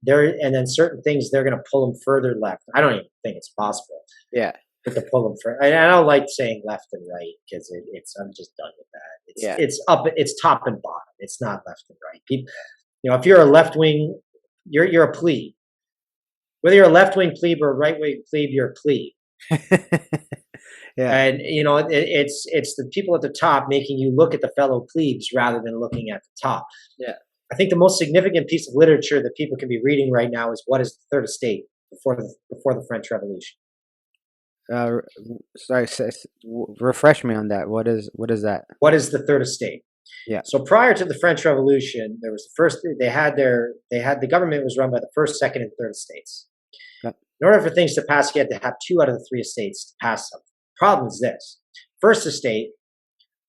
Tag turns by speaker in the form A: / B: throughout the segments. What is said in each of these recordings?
A: and then certain things they're going to pull them further left. I don't even think it's possible.
B: Yeah.
A: To pull them further. I don't like saying left and right because I'm just done with that. It's top and bottom. It's not left and right. People, if you're a left wing, you're a plebe. Whether you're a left wing plebe or a right wing plebe, you're a plebe.
B: Yeah.
A: And it's the people at the top making you look at the fellow plebes rather than looking at the top.
B: Yeah.
A: I think the most significant piece of literature that people can be reading right now is What is the Third Estate before the French Revolution.
B: Sorry, refresh me on that. What is that? What
A: is the Third Estate?
B: Yeah.
A: So prior to the French Revolution, there was the first. The government was run by the first, second, and third estates. Okay. In order for things to pass, you had to have 2 out of the 3 estates to pass something. Problem is this: first estate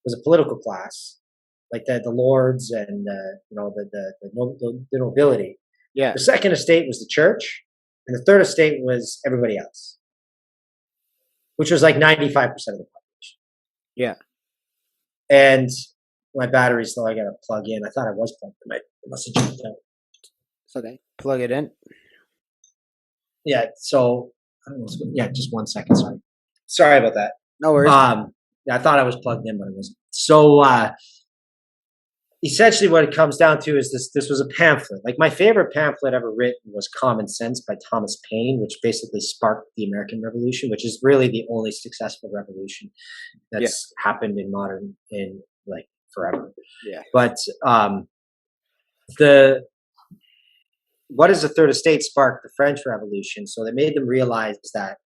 A: was a political class, like the lords and the nobility.
B: Yeah.
A: The second estate was the church, and the third estate was everybody else, which was like 95% of the population.
B: Yeah.
A: And my battery's low. I got to plug in. I thought I was plugged in. It must have jumped out.
B: It's okay. Plug it in.
A: Yeah. So, just 1 second. Sorry about that.
B: No worries.
A: I thought I was plugged in, but it wasn't. So, essentially what it comes down to is this was a pamphlet. Like my favorite pamphlet ever written was Common Sense by Thomas Paine, which basically sparked the American Revolution, which is really the only successful revolution that's happened in forever.
B: Yeah.
A: But What is the Third Estate sparked the French Revolution. So they made them realize that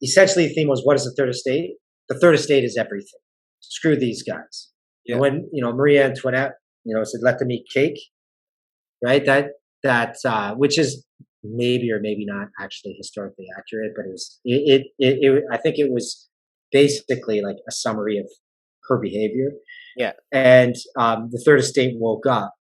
A: essentially the theme was, what is the Third Estate? The Third Estate is everything. Screw these guys. Yeah. And when, Marie Antoinette, said, let them eat cake, right? That which is maybe or maybe not actually historically accurate, but I think it was basically like a summary of her behavior.
B: Yeah.
A: And the Third Estate woke up.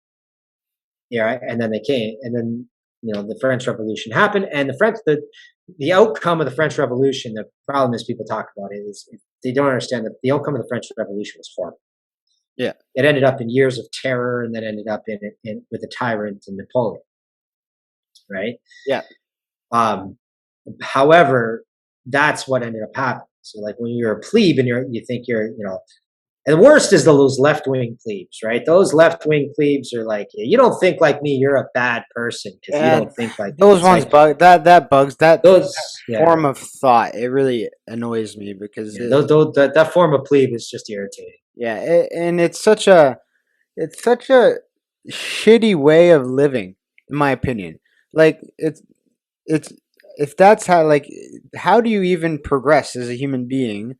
A: Yeah, and then they came, and then the French Revolution happened, and the outcome of the French Revolution. The problem is people talk about it is they don't understand that the outcome of the French Revolution was horrible.
B: Yeah,
A: it ended up in years of terror, and then ended up in with a tyrant and Napoleon. Right.
B: Yeah.
A: However, that's what ended up happening. So, like when you're a plebe and you think you're and the worst is those left-wing plebes, right? Those left-wing plebes are like, you don't think like me, you're a bad person because you don't think like
B: those ones. That bugs that form of thought. It really annoys me because
A: that form of plebe is just irritating.
B: Yeah, and it's such a shitty way of living, in my opinion. Like it's if that's how do you even progress as a human being?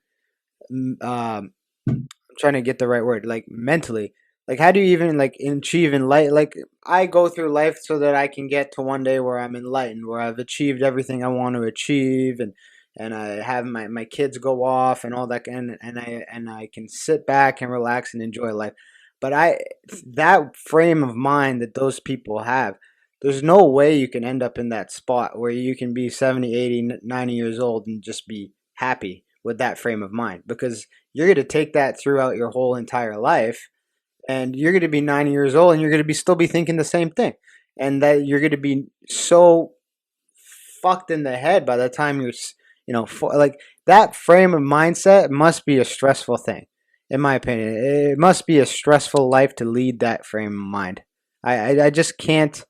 B: Trying to get the right word, like mentally, like how do you even achieve enlighten? Like I go through life so that I can get to one day where I'm enlightened, where I've achieved everything I want to achieve, and I have my kids go off and all that, and I can sit back and relax and enjoy life. But that frame of mind that those people have, there's no way you can end up in that spot where you can be 70, 80, 90 years old and just be happy with that frame of mind, because you're going to take that throughout your whole entire life, and you're going to be 90 years old and you're going to still be thinking the same thing, and that you're going to be so fucked in the head by the time you're, like that frame of mindset must be a stressful thing, in my opinion. It must be a stressful life to lead that frame of mind. I just can't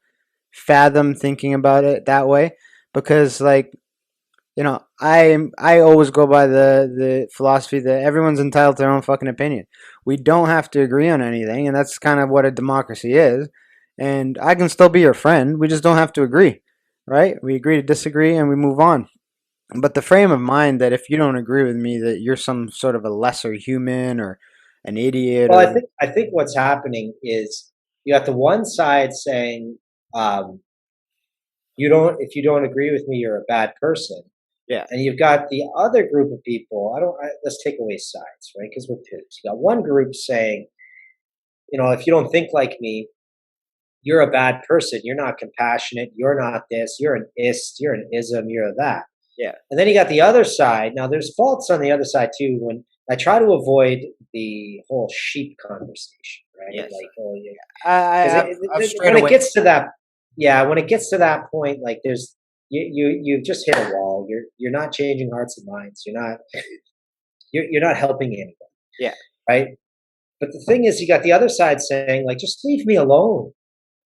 B: fathom thinking about it that way, because I always go by the philosophy that everyone's entitled to their own fucking opinion. We don't have to agree on anything, and that's kind of what a democracy is. And I can still be your friend. We just don't have to agree, right? We agree to disagree, and we move on. But the frame of mind that if you don't agree with me, that you're some sort of a lesser human or an idiot.
A: Well, I think what's happening is you got the one side saying, if you don't agree with me, you're a bad person.
B: Yeah.
A: And you've got the other group of people. Let's take away sides, right? Because we're pigs. You got one group saying, if you don't think like me, you're a bad person. You're not compassionate. You're not this. You're an ist. You're an ism. You're that.
B: Yeah.
A: And then you got the other side. Now, there's faults on the other side too. When I try to avoid the whole sheep conversation, right?
B: Yes.
A: Like, oh yeah. When it gets to that, yeah, when it gets to that point, like there's you've just hit a wall. You're not changing hearts and minds. You're not helping anybody,
B: Yeah.
A: right? But the thing is, you got the other side saying like, just leave me alone,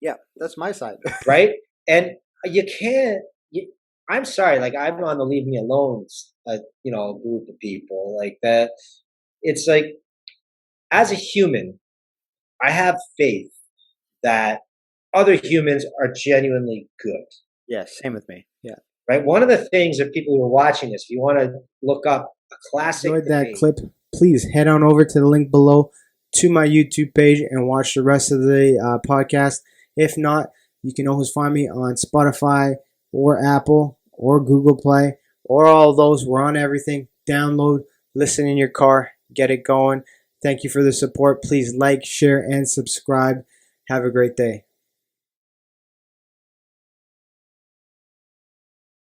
B: Yeah, that's my side.
A: right? And you can't. You, I'm sorry, like I'm on the leave me alone, group of people like that. It's like as a human, I have faith that other humans are genuinely good.
B: Yeah, same with me. Yeah.
A: Right. One of the things that people who are watching this, if you want to look up a classic
B: Enjoyed that
A: debate,
B: clip, please head on over to the link below to my YouTube page and watch the rest of the podcast. If not, you can always find me on Spotify or Apple or Google Play or all those. We're on everything. Download, listen in your car, get it going. Thank you for the support. Please like, share, and subscribe. Have a great day.